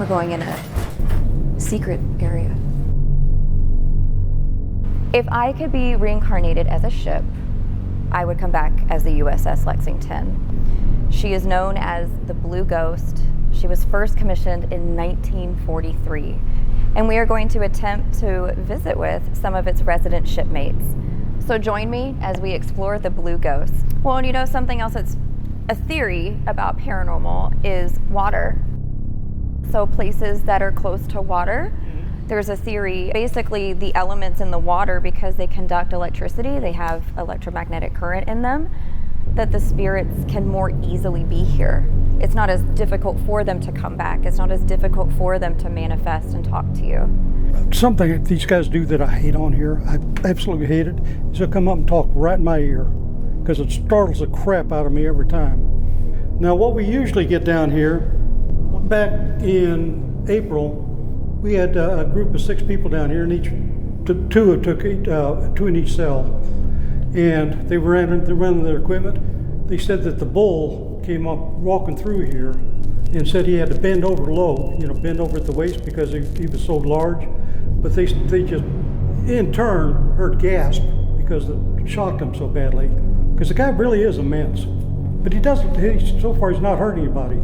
going in a secret area. If I could be reincarnated as a ship, I would come back as the USS Lexington. She is known as the Blue Ghost. She was first commissioned in 1943, and we are going to attempt to visit with some of its resident shipmates. So join me as we explore the Blue Ghost. Well, and you know something else that's a theory about paranormal is water. So places that are close to water, there's a theory, basically the elements in the water, because they conduct electricity, they have electromagnetic current in them, that the spirits can more easily be here. It's not as difficult for them to come back. It's not as difficult for them to manifest and talk to you. Something that these guys do that I hate on here, I absolutely hate it, is they'll come up and talk right in my ear, because it startles the crap out of me every time. Now what we usually get down here, back in April, we had a group of 6 people down here, and two in each cell. And they ran their equipment. They said that the bull came up walking through here and said he had to bend over low, bend over at the waist because he was so large. But they just, in turn, heard gasp because it shocked them so badly. Because the guy really is immense. But so far he's not hurt anybody.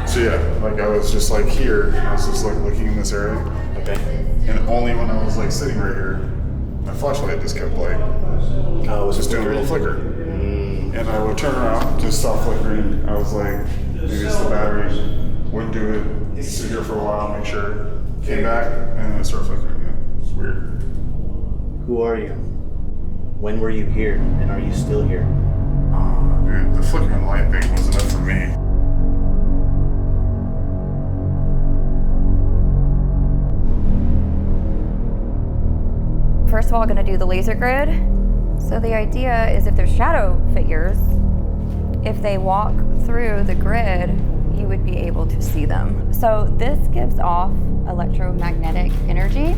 So yeah, like I was just like here, I was just like looking in this area. Okay. And only when I was like sitting right here, my flashlight just kept like, just doing a little flicker. And I would turn around, just stop flickering. I was like, maybe it's the battery, wouldn't do it, sit here for a while, make sure, came back, and then it started flickering again. It's weird. Who are you? When were you here, and are you still here? Dude, the flickering light thing wasn't enough for me. First of all, I'm going to do the laser grid. So the idea is if there's shadow figures, if they walk through the grid, you would be able to see them. So this gives off electromagnetic energy.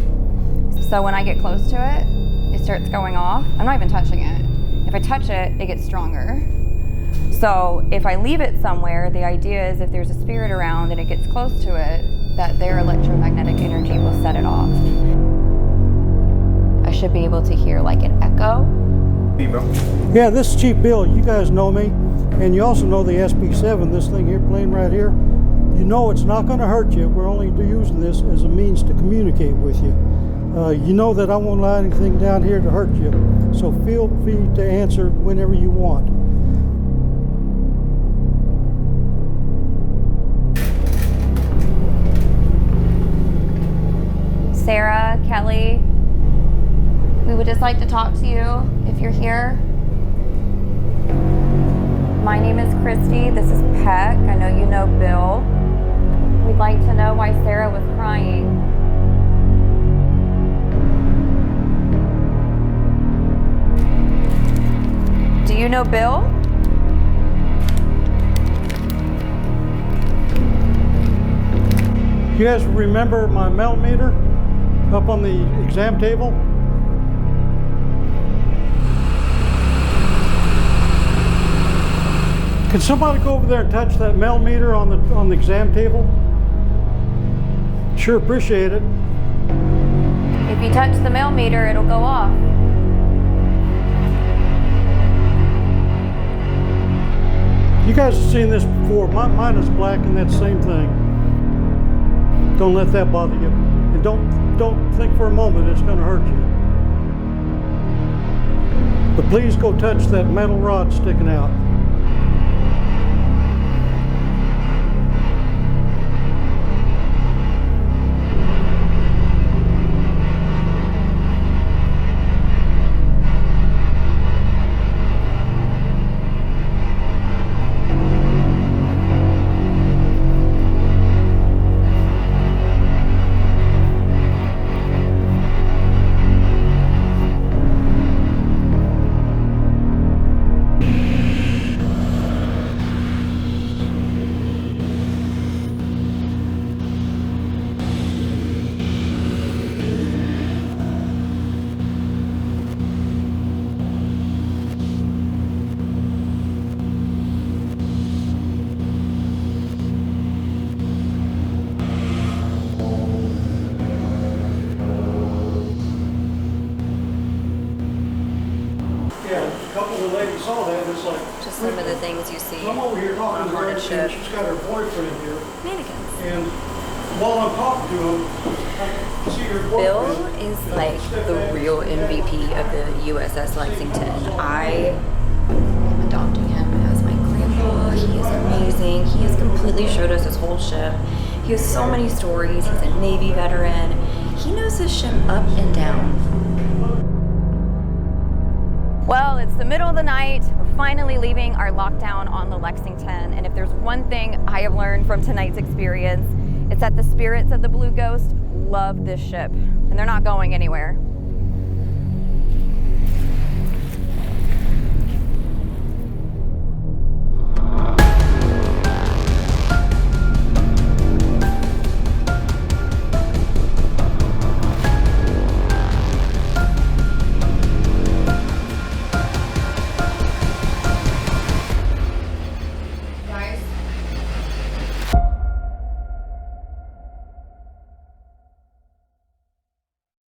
So when I get close to it, it starts going off. I'm not even touching it. If I touch it, it gets stronger. So if I leave it somewhere, the idea is if there's a spirit around and it gets close to it, that their electromagnetic energy will set it off. I should be able to hear like an echo. Yeah, this is Chief Bill. You guys know me, and you also know the SB7, this thing here playing right here. You know it's not going to hurt you. We're only using this as a means to communicate with you. You know that I won't allow anything down here to hurt you, so feel free to answer whenever you want. Sarah, Kelly, we would just like to talk to you if you're here. My name is Christy, this is Peck, I know you know Bill. We'd like to know why Sarah was crying. Do you know Bill? You guys remember my meltmeter up on the exam table? Can somebody go over there and touch that meltmeter on the exam table? Sure appreciate it. If you touch the meltmeter, it'll go off. You guys have seen this before. Mine is black and that same thing. Don't let that bother you. And don't think for a moment it's going to hurt you. But please go touch that metal rod sticking out. Yeah, a couple of the ladies saw that, and it's like... Just some of the things you see I'm over here on talking a to her, haunted and ship. she's got her boyfriend here. Mannequins. And while I'm talking to him, I see her Bill boyfriend. is like the real MVP of the USS Lexington. I am adopting him as my grandpa. He is amazing. He has completely showed us his whole ship. He has so many stories. He's a Navy veteran. He knows his ship up and down. Well, it's the middle of the night. We're finally leaving our lockdown on the Lexington. And if there's one thing I have learned from tonight's experience, it's that the spirits of the Blue Ghost love this ship, and they're not going anywhere.